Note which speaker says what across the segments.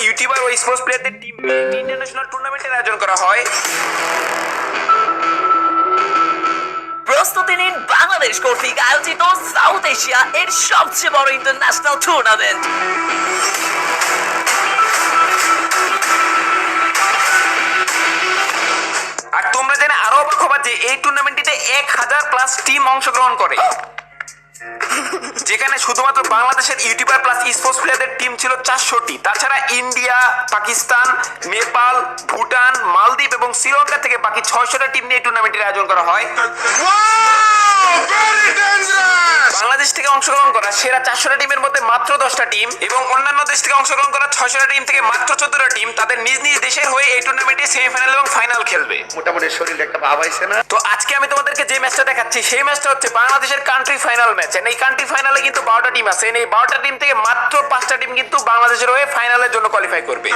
Speaker 1: YouTuber ও sports প্লেয়ারদের team নিয়ে international টুর্নামেন্টের আয়োজন করা হয়।
Speaker 2: প্রস্তুতি নিন বাংলাদেশ কর্তৃক আয়োজিত সাউথ এশিয়া এর সবচেয়ে বড় ইন্টারন্যাশনাল টুর্নামেন্ট।
Speaker 1: আর তোমরা জেনে আরো অবাক হবা যে এই টুর্নামেন্টটিতে 1000+ টিম অংশগ্রহণ করে, যেখানে শুধুমাত্র বাংলাদেশের ইউটিউবার প্লাস স্পোর্টস প্লেয়ারদের টিম ছিল 400টি। তাছাড়া ইন্ডিয়া, পাকিস্তান, নেপাল, ভুটান, মালদ্বীপ এবং শ্রীলঙ্কা থেকে বাকি 600টা টিম নিয়ে টুর্নামেন্টের আয়োজন করা হয়। বাংলাদেশ থেকে অংশগ্রহণ করা সেরা 400টা টিমের মধ্যে মাত্র 10টা টিম এবং অন্যান্য দেশ থেকে অংশগ্রহণ করা 600টা টিম থেকে মাত্র 14টা টিম তাদের নিজ নিজ দেশের হয়ে এই টুর্নামেন্টে সেমিফাইনাল এবং ফাইনাল খেলবে।
Speaker 3: মোটামুটি শরীরে একটা ভাব আইছে না?
Speaker 1: তো আজকে আমি তোমাদেরকে যে ম্যাচটা দেখাচ্ছি সেই ম্যাচটা হচ্ছে বাংলাদেশের কান্ট্রি ফাইনাল ম্যাচ। এই কান্ট্রি ফাইনালে কিন্তু 12টা টিম আছে। এই 12টা টিম থেকে মাত্র 5টা টিম কিন্তু বাংলাদেশের হয়ে ফাইনালের জন্য কোয়ালিফাই করবে।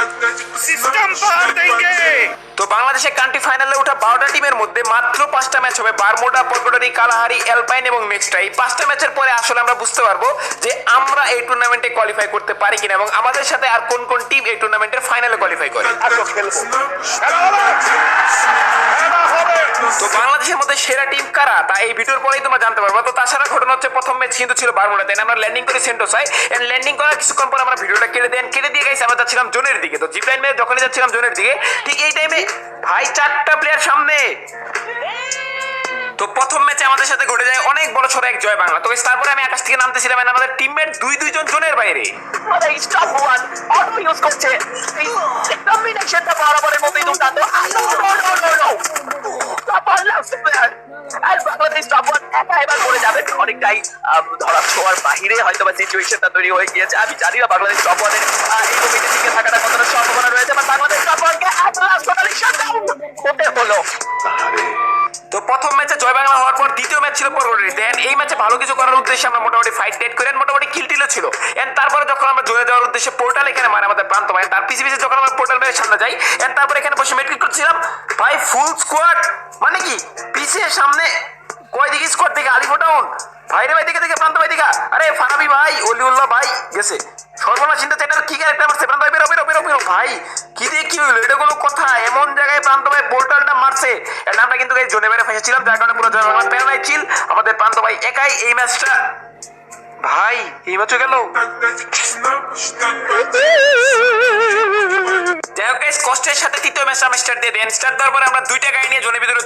Speaker 1: তো বাংলাদেশের কান্ট্রি ফাইনালে ওঠা 12টা টিমের মধ্যে মাত্র 5টা ম্যাচ হবে। বারমুডা, পর্বটারি, কালাহারি, অ্যালপাইন এবং নেক্সট। এই 5টা ম্যাচের পরে আসলে আমরা বুঝতে পারবো যে আমরা এই টুর্নামেন্টে কোয়ালিফাই করতে পারি কিনা এবং আমাদের সাথে আর কোন কোন টিম এই টুর্নামেন্টের ফাইনালে কোয়ালিফাই করে। তো বাংলাদেশের মধ্যে সেরা টিম কারা তা এই ভিডিওর পরেই তোমরা জানতে পারবো। তো তাছাড়া ঘটনা হচ্ছে প্রথম ম্যাচ কিন্তু ছিল বারমুডাতে, আমরা ল্যান্ডিং করি সেন্টোসায়। এন্ড ল্যান্ডিং করার কিছুক্ষণ পর আমরা ভিডিওটা কেটে দিয়ে গাইছি আমরা যাচ্ছিলাম জোনের দিকে। তো জিপ লাইন মেরে যখনই যাচ্ছিলাম জোনের দিকে ঠিক এই টাইমে ভাই 4টা প্লেয়ার সামনে। তো প্রথম ম্যাচে আমাদের সাথে ঘটে যায় অনেক বড় সড়ো এক জয় বাংলা। তো তারপরে আমি আকাশ থেকে নামতেছিলাম, আমাদের টিমমেট দুইজন জোনের বাইরে।
Speaker 2: স্টপ ওয়ান অটো ইউজ করছে, এই কম্বিনেশনটা বরাবরের মতোই দুর্দান্ত। আর বাংলাদেশ টপ ওয়ান একা এবার করে যাবে, অনেকটাই ধরা ছোঁয়ার বাহিরে হয়তো বা সিচুয়েশনটা তৈরি হয়ে গিয়েছে। আমি জানি না বাংলাদেশ টপ ওয়ানের এই মুভিতে টিকে থাকাটা কতটা সম্ভাবনা রয়েছে, বা বাংলাদেশ টপ ওয়ানকে টোটালি শাটডাউন হতে হলো।
Speaker 1: তো প্রথম ম্যাচে জয় বাংলা হওয়ার পর দ্বিতীয় ম্যাচ ছিল পরবর্তী। দেন এই ম্যাচে ভালো কিছু করার উদ্দেশ্যে আমরা মোটামুটি ফাইট টেট করেন, মোটামুটি কিল টিলও ছিল। এন্ড তারপরে যখন আমরা জয়ে যাওয়ার উদ্দেশ্যে পোর্টাল এখানে মানে আমাদের প্রান্ত ভাই তার পিছে যখন আমরা পোর্টাল মেরে সামনে যাই, এন্ড তারপরে এখানে বসে মেট্রিক করছিলাম ভাই ফুল স্কোয়াড। মানে কি পিছে সামনে কয় দিকে স্কোয়াড থেকে আলিফ ডাউন ভাই রে ভাই দিকে প্রান্ত ভাই দিকে, আরে ফারাবি ভাই, অলিউল্লাহ ভাই গেছে সর্বনাশ। চিন্তা চাইটার কি ক্যারেক্টার মারছে প্রান্ত ভাই, বেরো ভাই কি দিয়ে কি হইলো? এটা কোনো কথা? এমন জায়গায় প্রান্ত ভাই পোর্টালটা মারছে। এন্ড আমরা কিন্তু এই জোনে বেড়ে ফেসেছিলাম, যার কারণে পুরো জয় বাংলা প্যারালাই ছিল। আমাদের প্রান্ত ভাই একাই এই ম্যাচটা ভাই এই ম্যাচও গেল। যাই হোক গাইস, কষ্টের সাথে তৃতীয় ম্যাচটা আমি স্টার্ট দিয়ে দেন। স্টার্ট দেওয়ার পরে আমরা 2টা গাড়ি নিয়ে জোনের ভিতরে